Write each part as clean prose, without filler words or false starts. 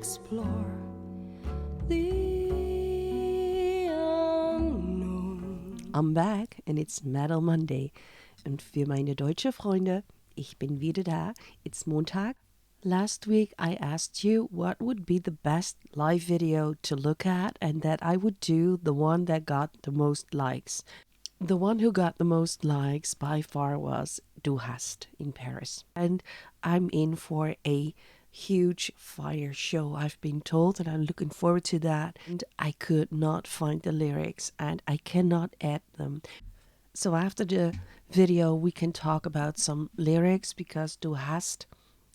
explore the unknown. I'm back and it's Metal Monday. Und für meine deutsche Freunde, ich bin wieder da. It's Montag. Last week I asked you what would be the best live video to look at, and that I would do the one that got the most likes. The one who got the most likes by far was Hast in Paris. And I'm in for a huge fire show, I've been told, and I'm looking forward to that. And I could not find the lyrics and I cannot add them. So after the video we can talk about some lyrics, because Du hast,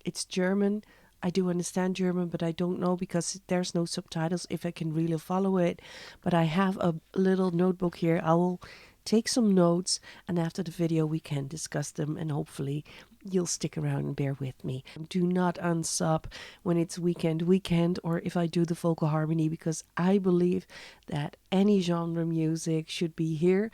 it's German. I do understand German, but I don't know, because there's no subtitles, if I can really follow it. But I have a little notebook here. I will take some notes, and after the video we can discuss them, and hopefully you'll stick around and bear with me. Do not unsub when it's weekend, or if I do the vocal harmony, because I believe that any genre music should be here,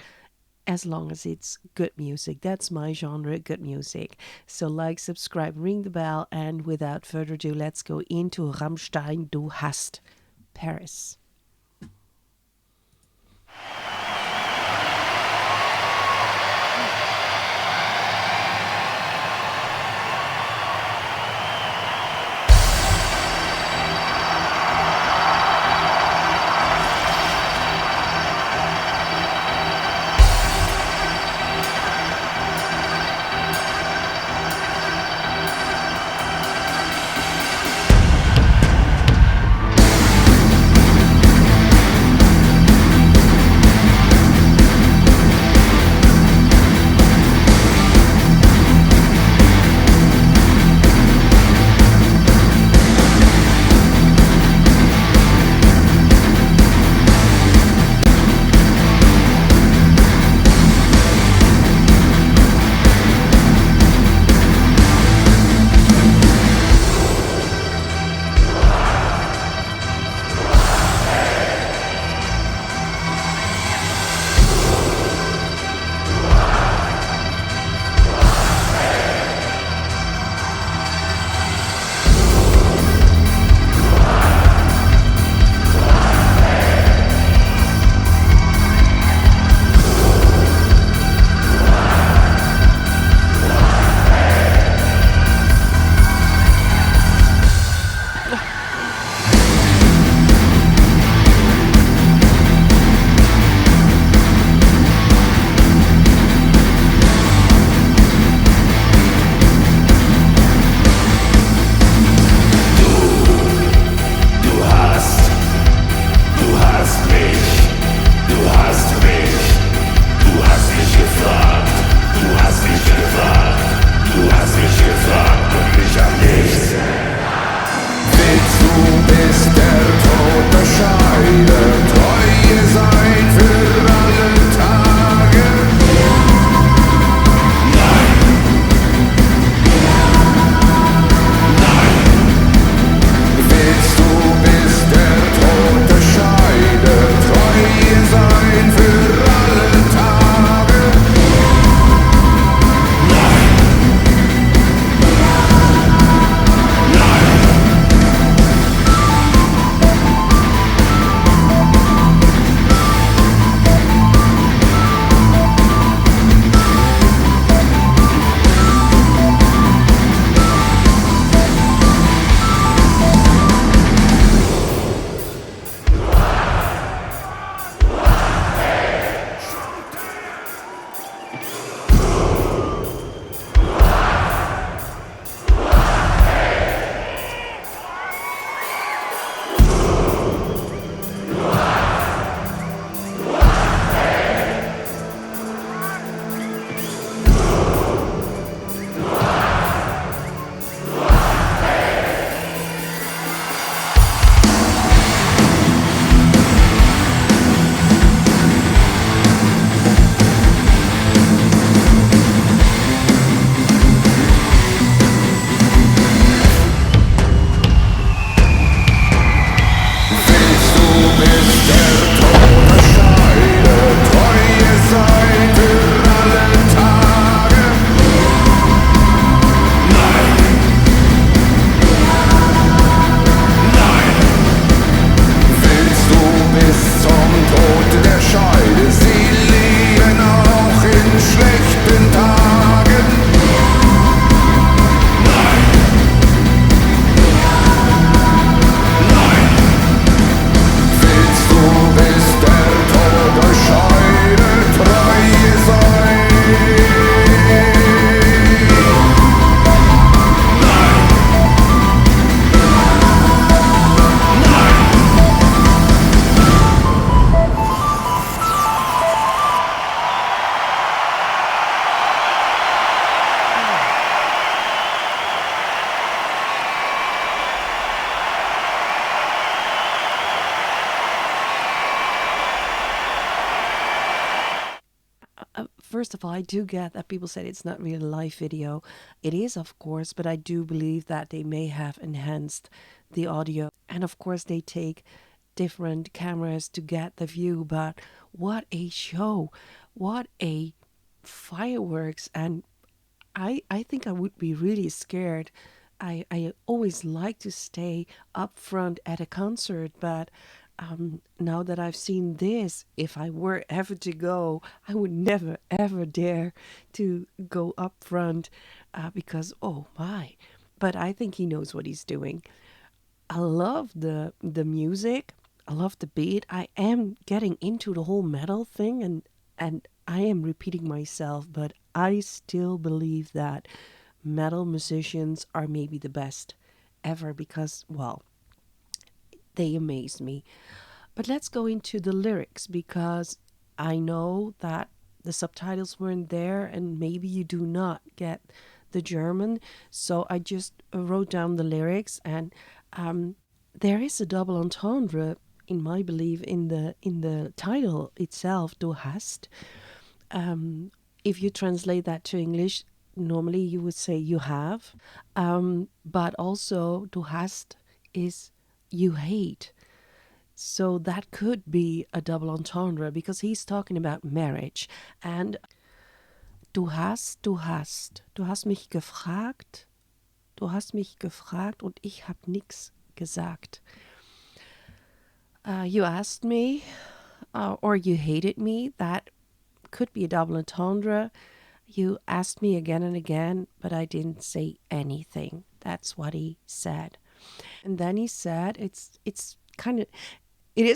as long as it's good music. That's my genre, good music. So like, subscribe, ring the bell, and without further ado, let's go into Rammstein, Du hast, Paris. first of all, I do get that people said it's not really a live video. It is, of course, but I do believe that they may have enhanced the audio. And of course, they take different cameras to get the view. But what a show! What a fireworks! And I think I would be really scared. I always like to stay up front at a concert, but now that I've seen this, if I were ever to go, I would never ever dare to go up front because oh my! But I think he knows what he's doing. I love the music. I love the beat. I am getting into the whole metal thing, and I am repeating myself, but I still believe that metal musicians are maybe the best ever because, well, they amaze me. But let's go into the lyrics because I know that the subtitles weren't there and maybe you do not get the German. So I just wrote down the lyrics, and there is a double entendre in my belief in the title itself, Du hast. If you translate that to English, normally you would say you have, but also Du hast is you hate. So that could be a double entendre because he's talking about marriage. And du hast mich gefragt, und ich hab nix gesagt. You asked me, or you hated me. That could be a double entendre. You asked me again and again, but I didn't say anything. That's what he said. And then he said, it is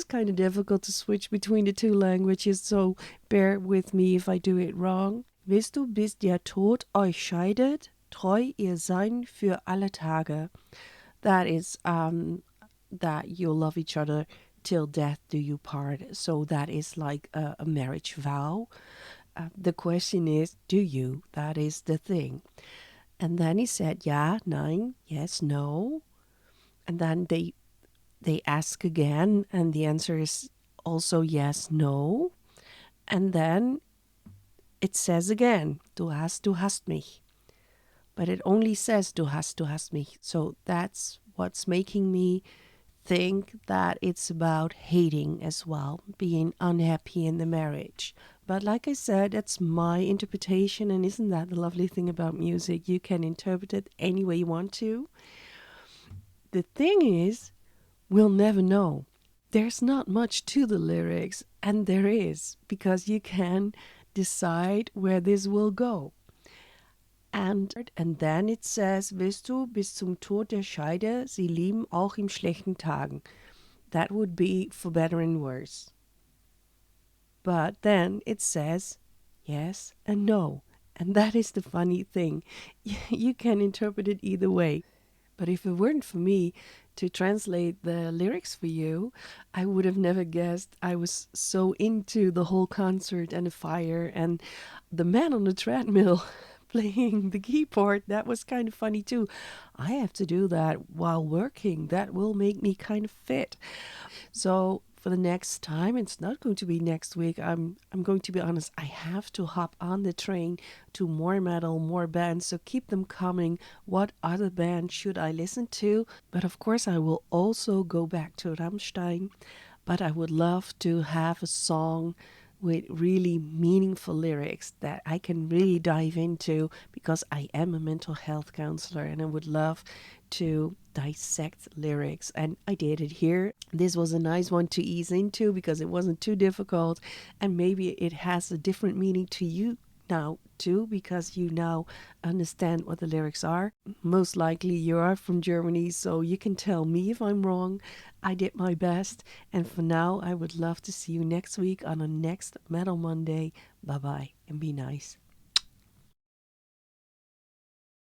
kind of difficult to switch between the two languages, so bear with me if I do it wrong. Wisst du, bis der Tod euch scheidet, treu ihr sein für alle Tage. That is that you'll love each other till death do you part. So that is like a marriage vow. The question is, do you? That is the thing. And then he said, ja, nein, yes, no. And then they ask again, and the answer is also yes, no. And then it says again, du hast mich. But it only says du hast mich. So that's what's making me think that it's about hating as well, being unhappy in the marriage. But like I said, that's my interpretation, and isn't that the lovely thing about music? You can interpret it any way you want to. The thing is, we'll never know. There's not much to the lyrics, and there is, because you can decide where this will go. And then it says, Willst du bis zum Tod der Scheide sie lieben auch in schlechten Tagen. That would be for better and worse. But then it says yes and no. And that is the funny thing. You can interpret it either way. But if it weren't for me to translate the lyrics for you, I would have never guessed I was so into the whole concert and the fire and the man on the treadmill playing the keyboard. That was kind of funny too. I have to do that while working. That will make me kind of fit. So for the next time, it's not going to be next week. I'm going to be honest. I have to hop on the train to more metal, more bands. So keep them coming. What other band should I listen to? But of course, I will also go back to Rammstein. But I would love to have a song with really meaningful lyrics that I can really dive into because I am a mental health counselor and I would love to dissect lyrics, and I did it here. This was a nice one to ease into because it wasn't too difficult, and maybe it has a different meaning to you now too because you now understand what the lyrics are. Most likely you are from Germany, so you can tell me if I'm wrong. I did my best, and for now I would love to see you next week on a next Metal Monday. Bye bye and be nice.